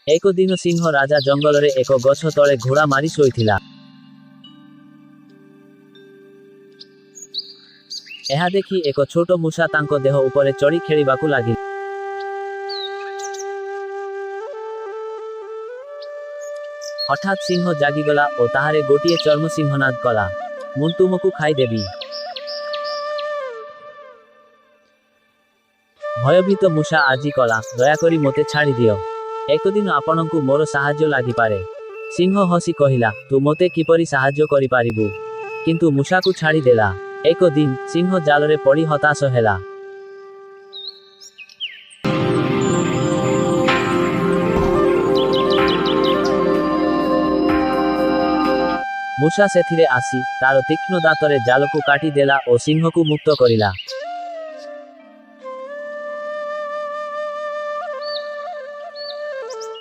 ଏକ ଦିନ ସିଂହ ରାଜା ଜଙ୍ଗଲରେ ଏକ ଗଛ ତଳେ ଘୋଡ଼ା ମାରି ଶୋଇଥିଲା। ଏହା ଦେଖି ଏକ ଛୋଟ ମୂଷା ତାଙ୍କ ଦେହ ଉପରେ ଚଢ଼ି ଖେଳିବାକୁ ଲାଗିଲା। ହଠାତ୍ ସିଂହ ଜାଗିଗଲା ଓ ତାହାରେ ଗୋଟିଏ ଚର୍ମ ସିଂହନାଦ କଲା, ମୁଁ ତୁମକୁ ଖାଇଦେବି। ଭୟଭୀତ ମୂଷା ଆଜି କଲା, ଦୟାକରି ମୋତେ ଛାଡ଼ିଦିଅ। ଏକଦିନ ଆପଣଙ୍କୁ ମୋର ସାହାଯ୍ୟ ଲାଗିପାରେ। ସିଂହ ହସି କହିଲା, ତୁ ମୋତେ କିପରି ସାହାଯ୍ୟ କରିପାରିବୁ? କିନ୍ତୁ ମୂଷାକୁ ଛାଡ଼ିଦେଲା। ଏକ ଦିନ ସିଂହ ଜାଲରେ ପଡ଼ି ହତାଶ ହେଲା। ମୂଷା ସେଥିରେ ଆସି ତାର ତୀକ୍ଷ୍ଣ ଦାନ୍ତରେ ଜାଲକୁ କାଟିଦେଲା ଓ ସିଂହକୁ ମୁକ୍ତ କରିଲା।